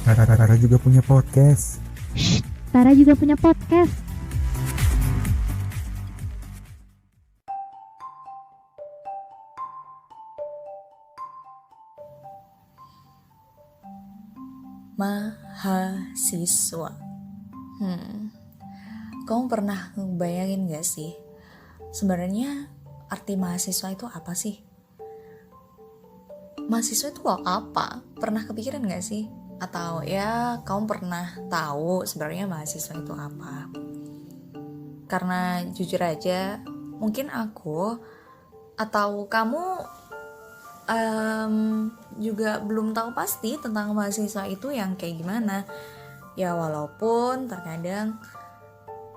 Rara juga punya podcast. Tara juga punya podcast. Mahasiswa. Kamu pernah ngebayangin gak sih? Sebenarnya arti mahasiswa itu apa sih? Mahasiswa itu apa? Pernah kepikiran gak sih? Atau ya kamu pernah tahu sebenarnya mahasiswa itu apa? Karena jujur aja, mungkin aku atau kamu juga belum tahu pasti tentang mahasiswa itu yang kayak gimana. Ya walaupun terkadang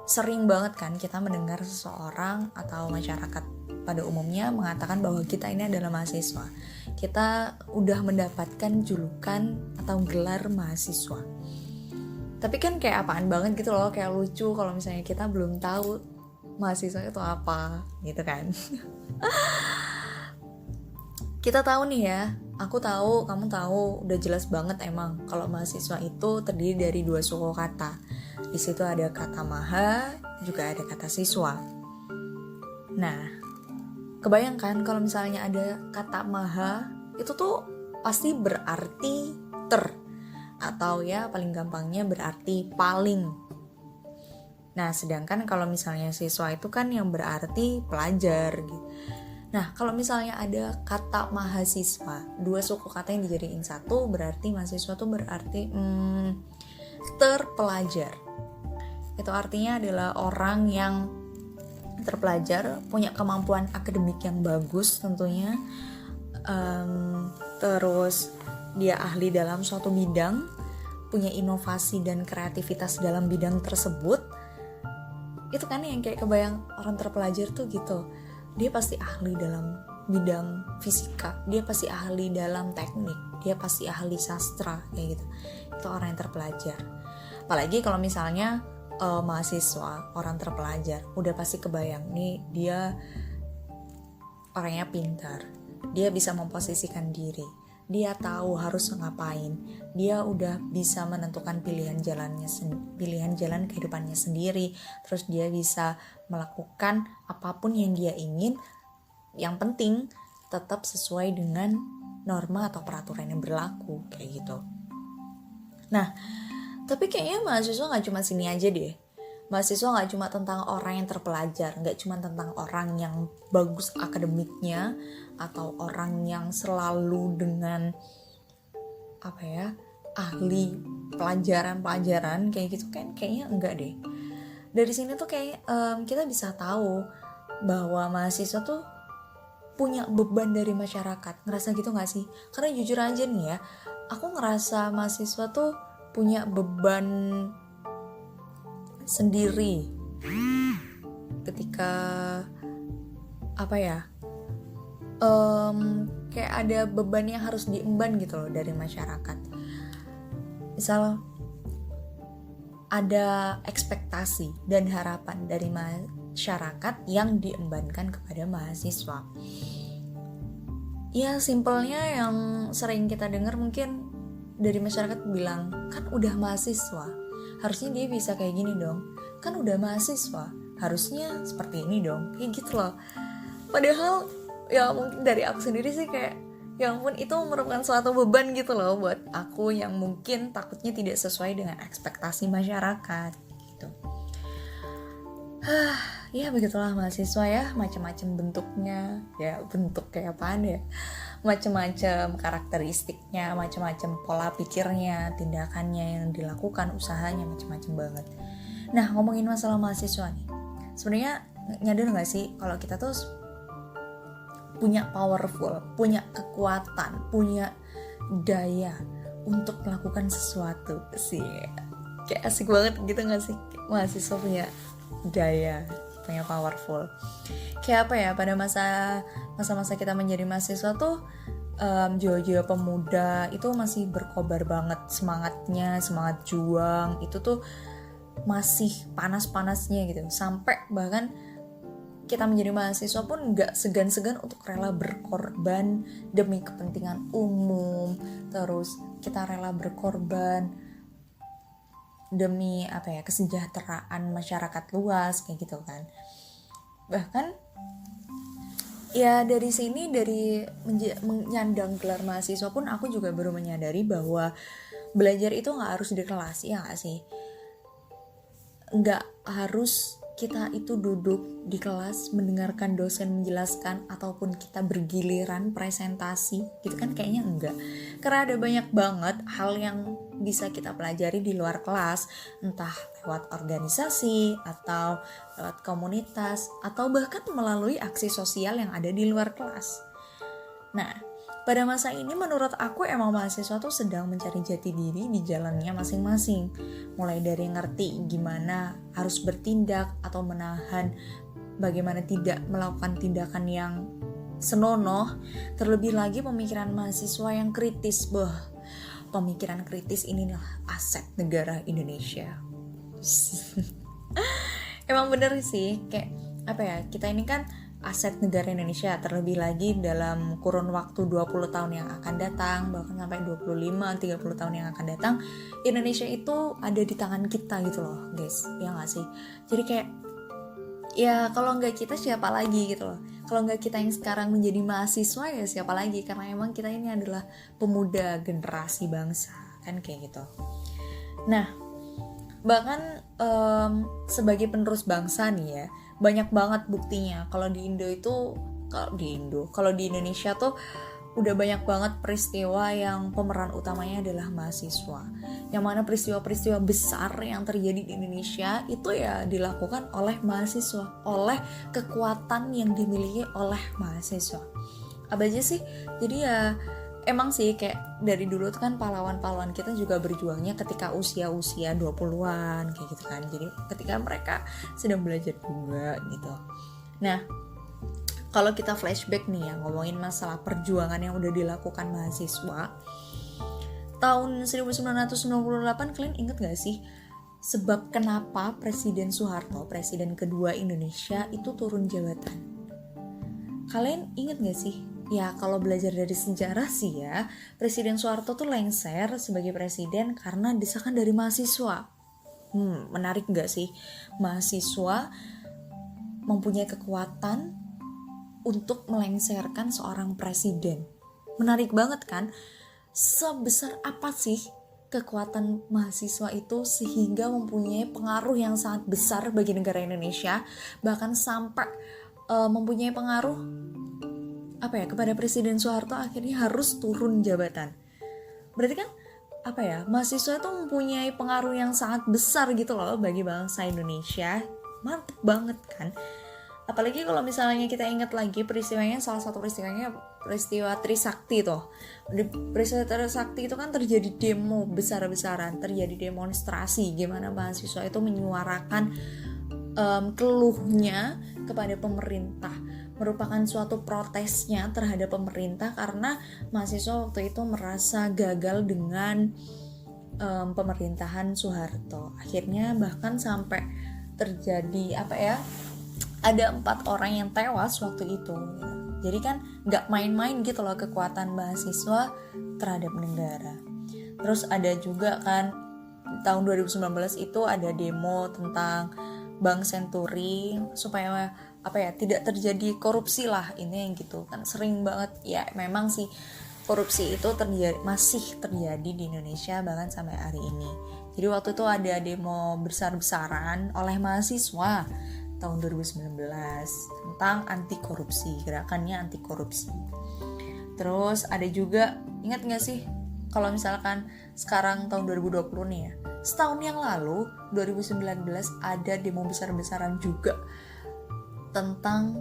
sering banget kan kita mendengar seseorang atau masyarakat pada umumnya mengatakan bahwa kita ini adalah mahasiswa. Kita udah mendapatkan julukan atau gelar mahasiswa. Tapi kan kayak apaan banget gitu loh, kayak lucu kalau misalnya kita belum tahu mahasiswa itu apa gitu kan. Kita tahu nih ya, aku tahu, kamu tahu, udah jelas banget emang kalau mahasiswa itu terdiri dari 2 suku kata. Di situ ada kata maha, juga ada kata siswa. Nah, kebayangkan kalau misalnya ada kata maha, itu tuh pasti berarti ter, atau ya paling gampangnya berarti paling. Nah, sedangkan kalau misalnya siswa itu kan yang berarti pelajar gitu. Nah, kalau misalnya ada kata mahasiswa, 2 suku kata yang dijadiin satu, berarti mahasiswa tuh berarti terpelajar. Itu artinya adalah orang yang terpelajar, punya kemampuan akademik yang bagus tentunya, terus dia ahli dalam suatu bidang, punya inovasi dan kreativitas dalam bidang tersebut. Itu kan yang kayak kebayang orang terpelajar tuh gitu. Dia pasti ahli dalam bidang fisika, dia pasti ahli dalam teknik, dia pasti ahli sastra kayak gitu. Itu orang yang terpelajar. Apalagi kalau misalnya mahasiswa, orang terpelajar, udah pasti kebayang nih dia orangnya pintar, dia bisa memposisikan diri, dia tahu harus ngapain, dia udah bisa menentukan pilihan jalan kehidupannya sendiri, terus dia bisa melakukan apapun yang dia ingin, yang penting tetap sesuai dengan norma atau peraturan yang berlaku kayak gitu. Nah, tapi kayaknya mahasiswa gak cuma sini aja deh. Mahasiswa gak cuma tentang orang yang terpelajar, gak cuma tentang orang yang bagus akademiknya, atau orang yang selalu dengan ahli pelajaran kayak gitu kan, kayaknya enggak deh. Dari sini tuh kayak kita bisa tahu bahwa mahasiswa tuh punya beban dari masyarakat. Ngerasa gitu gak sih? Karena jujur aja nih ya, aku ngerasa mahasiswa tuh punya beban sendiri ketika kayak ada beban yang harus diemban gitu loh dari masyarakat. Misal ada ekspektasi dan harapan dari masyarakat yang diembankan kepada mahasiswa. Ya simpelnya yang sering kita dengar mungkin dari masyarakat bilang, kan udah mahasiswa, harusnya dia bisa kayak gini dong. Kan udah mahasiswa, harusnya seperti ini dong. Kayak gitu loh. Padahal ya mungkin dari aku sendiri sih kayak, ya ampun, itu merupakan suatu beban gitu loh buat aku yang mungkin takutnya tidak sesuai dengan ekspektasi masyarakat gitu. Ya begitulah mahasiswa ya, macam-macam bentuknya, ya bentuk kayak apaan ya, macam-macam karakteristiknya, macam-macam pola pikirnya, tindakannya yang dilakukan, usahanya macam-macam banget. Nah, ngomongin masalah mahasiswa nih, sebenarnya nyadar nggak sih kalau kita tuh punya powerful, punya kekuatan, punya daya untuk melakukan sesuatu sih. Kayak asik banget gitu gak sih? Mahasiswa punya daya, punya powerful. Kayak apa ya, pada masa-masa kita menjadi mahasiswa tuh jiwa-jiwa pemuda itu masih berkobar banget semangatnya, semangat juang itu tuh masih panas-panasnya gitu. Sampai bahkan kita menjadi mahasiswa pun nggak segan-segan untuk rela berkorban demi kepentingan umum, terus kita rela berkorban demi kesejahteraan masyarakat luas kayak gitu kan. Bahkan ya dari sini, dari menyandang gelar mahasiswa pun aku juga baru menyadari bahwa belajar itu nggak harus di kelas, ya nggak sih? Nggak harus kita itu duduk di kelas mendengarkan dosen menjelaskan ataupun kita bergiliran presentasi gitu kan, kayaknya enggak. Karena ada banyak banget hal yang bisa kita pelajari di luar kelas, entah lewat organisasi atau lewat komunitas atau bahkan melalui aksi sosial yang ada di luar kelas. Nah, pada masa ini menurut aku emang mahasiswa tuh sedang mencari jati diri di jalannya masing-masing. Mulai dari ngerti gimana harus bertindak atau menahan, bagaimana tidak melakukan tindakan yang senonoh. Terlebih lagi pemikiran mahasiswa yang kritis. Pemikiran kritis inilah aset negara Indonesia. Emang bener sih, kayak kita ini kan aset negara Indonesia, terlebih lagi dalam kurun waktu 20 tahun yang akan datang, bahkan sampai 25-30 tahun yang akan datang, Indonesia itu ada di tangan kita gitu loh guys, ya gak sih? Jadi kayak, ya kalau nggak kita siapa lagi gitu loh. Kalau nggak kita yang sekarang menjadi mahasiswa ya siapa lagi, karena emang kita ini adalah pemuda generasi bangsa, kan kayak gitu. Nah, bahkan sebagai penerus bangsa nih ya, banyak banget buktinya kalau di Indonesia tuh udah banyak banget peristiwa yang pemeran utamanya adalah mahasiswa. Yang mana peristiwa-peristiwa besar yang terjadi di Indonesia itu ya dilakukan oleh mahasiswa, oleh kekuatan yang dimiliki oleh mahasiswa. Apa aja sih? Jadi ya emang sih kayak dari dulu tuh kan pahlawan-pahlawan kita juga berjuangnya ketika usia-usia 20-an kayak gitu kan. Jadi ketika mereka sedang belajar juga gitu. Nah, kalau kita flashback nih ya, ngomongin masalah perjuangan yang udah dilakukan mahasiswa tahun 1998, kalian inget gak sih sebab kenapa Presiden Soeharto, presiden kedua Indonesia itu turun jabatan? Kalian inget gak sih? Ya kalau belajar dari sejarah sih ya, Presiden Soeharto tuh lengser sebagai presiden karena desakan dari mahasiswa. Menarik gak sih? Mahasiswa mempunyai kekuatan untuk melengsarkan seorang presiden. Menarik banget kan? Sebesar apa sih kekuatan mahasiswa itu sehingga mempunyai pengaruh yang sangat besar bagi negara Indonesia, bahkan sampai mempunyai pengaruh kepada Presiden Soeharto akhirnya harus turun jabatan. Berarti kan mahasiswa itu mempunyai pengaruh yang sangat besar gitu loh bagi bangsa Indonesia. Mantep banget kan? Apalagi kalau misalnya kita ingat lagi peristiwanya, salah satu peristiwanya peristiwa Trisakti tuh. Di peristiwa Trisakti itu kan terjadi demo besar-besaran, terjadi demonstrasi gimana mahasiswa itu menyuarakan keluhnya kepada pemerintah, merupakan suatu protesnya terhadap pemerintah karena mahasiswa waktu itu merasa gagal dengan pemerintahan Soeharto. Akhirnya bahkan sampai terjadi ada 4 orang yang tewas waktu itu. Jadi kan gak main-main gitu loh kekuatan mahasiswa terhadap negara. Terus ada juga kan tahun 2019 itu ada demo tentang Bank Senturi supaya tidak terjadi korupsi lah, ini yang gitu kan sering banget ya. Memang sih korupsi itu masih terjadi di Indonesia bahkan sampai hari ini. Jadi waktu itu ada demo besar-besaran oleh mahasiswa tahun 2019 tentang anti korupsi, gerakannya anti korupsi. Terus ada juga, ingat gak sih kalau misalkan sekarang tahun 2020 nih ya, setahun yang lalu 2019 ada demo besar-besaran juga tentang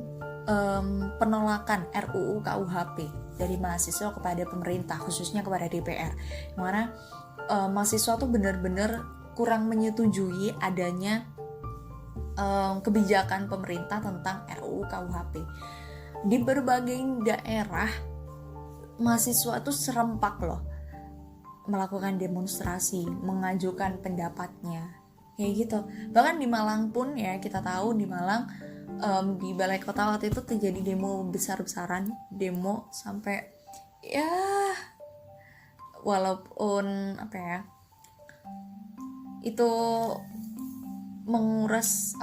penolakan RUU KUHP dari mahasiswa kepada pemerintah, khususnya kepada DPR, yang mana mahasiswa tuh benar-benar kurang menyetujui adanya kebijakan pemerintah tentang RUU KUHP. Di berbagai daerah mahasiswa itu serempak loh melakukan demonstrasi, mengajukan pendapatnya kayak gitu. Bahkan di Malang pun ya, kita tahu di Malang di balai kota waktu itu terjadi demo besar-besaran, demo sampai ya walaupun itu menguras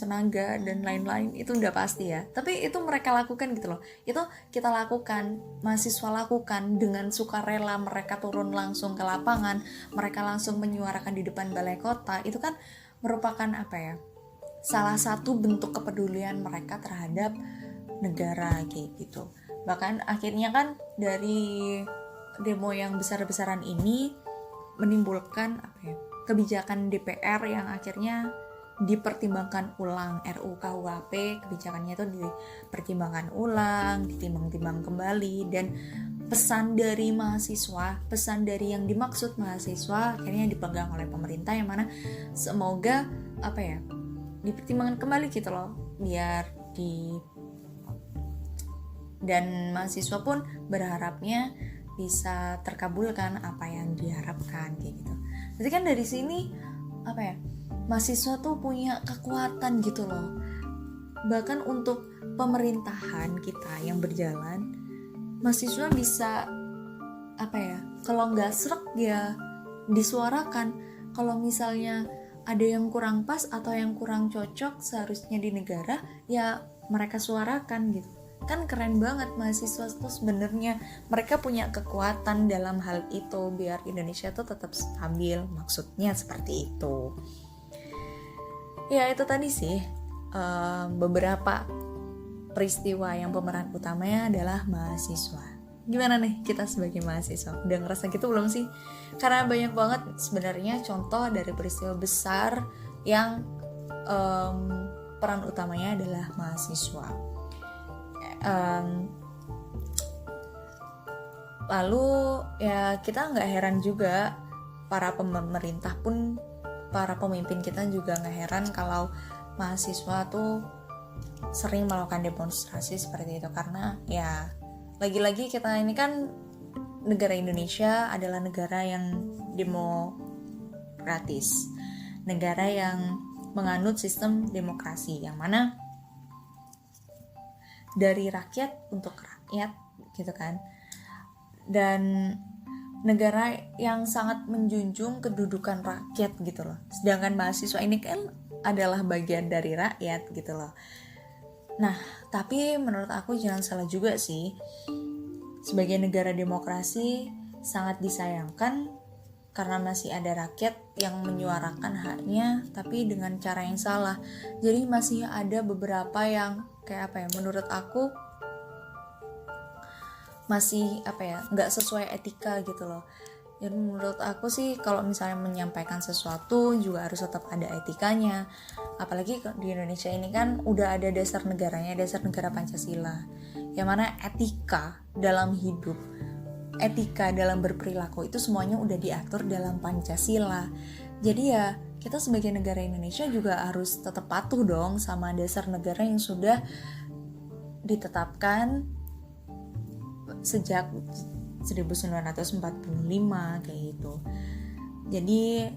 tenaga dan lain-lain, itu udah pasti ya, tapi itu mereka lakukan gitu loh, itu kita lakukan, mahasiswa lakukan dengan sukarela, mereka turun langsung ke lapangan, mereka langsung menyuarakan di depan balai kota. Itu kan merupakan salah satu bentuk kepedulian mereka terhadap negara kayak gitu. Bahkan akhirnya kan dari demo yang besar-besaran ini menimbulkan kebijakan DPR yang akhirnya dipertimbangkan ulang. RUU KUHP kebijakannya itu dipertimbangkan ulang, ditimbang-timbang kembali, dan pesan dari mahasiswa, pesan dari yang dimaksud mahasiswa akhirnya dipegang oleh pemerintah, yang mana semoga dipertimbangkan kembali gitu loh, biar dan mahasiswa pun berharapnya bisa terkabulkan apa yang diharapkan kayak gitu. Jadi kan dari sini mahasiswa tuh punya kekuatan gitu loh. Bahkan untuk pemerintahan kita yang berjalan, mahasiswa bisa kalau nggak srek ya disuarakan. Kalau misalnya ada yang kurang pas atau yang kurang cocok seharusnya di negara, ya mereka suarakan gitu. Kan keren banget mahasiswa tuh sebenarnya, mereka punya kekuatan dalam hal itu biar Indonesia tuh tetap stabil, maksudnya seperti itu. Ya itu tadi sih beberapa peristiwa yang pemeran utamanya adalah mahasiswa. Gimana nih kita sebagai mahasiswa? Udah ngerasa gitu belum sih? Karena banyak banget sebenarnya contoh dari peristiwa besar yang peran utamanya adalah mahasiswa. Lalu ya kita nggak heran juga, para pemerintah pun, para pemimpin kita juga nggak heran kalau mahasiswa tuh sering melakukan demonstrasi seperti itu, karena ya lagi-lagi kita ini kan negara Indonesia adalah negara yang demokratis, negara yang menganut sistem demokrasi, yang mana dari rakyat untuk rakyat gitu kan, dan negara yang sangat menjunjung kedudukan rakyat gitu loh. Sedangkan mahasiswa ini kan adalah bagian dari rakyat gitu loh. Nah, tapi menurut aku jangan salah juga sih, sebagai negara demokrasi sangat disayangkan karena masih ada rakyat yang menyuarakan haknya tapi dengan cara yang salah. Jadi masih ada beberapa yang menurut aku masih nggak sesuai etika gitu loh. Jadi menurut aku sih kalau misalnya menyampaikan sesuatu juga harus tetap ada etikanya. Apalagi di Indonesia ini kan udah ada dasar negaranya, dasar negara Pancasila, yang mana etika dalam hidup, etika dalam berperilaku itu semuanya udah diatur dalam Pancasila. Jadi ya kita sebagai negara Indonesia juga harus tetap patuh dong sama dasar negara yang sudah ditetapkan sejak 1945 kayak gitu. Jadi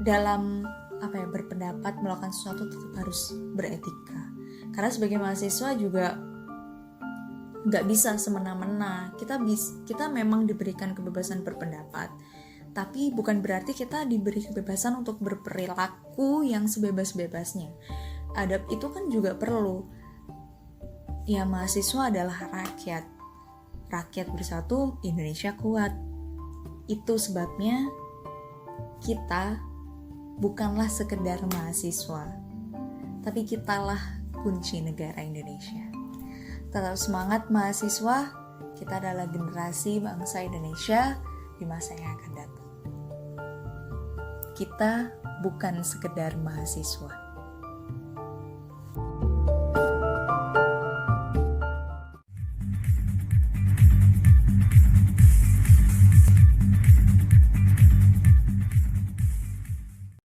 dalam berpendapat melakukan sesuatu tetap harus beretika. Karena sebagai mahasiswa juga nggak bisa semena-mena. Kita memang diberikan kebebasan berpendapat, tapi bukan berarti kita diberi kebebasan untuk berperilaku yang sebebas-bebasnya. Adab itu kan juga perlu. Ya, mahasiswa adalah rakyat. Rakyat bersatu, Indonesia kuat. Itu sebabnya kita bukanlah sekedar mahasiswa, tapi kitalah kunci negara Indonesia. Tetap semangat mahasiswa, kita adalah generasi bangsa Indonesia di masa yang akan datang. Kita bukan sekedar mahasiswa.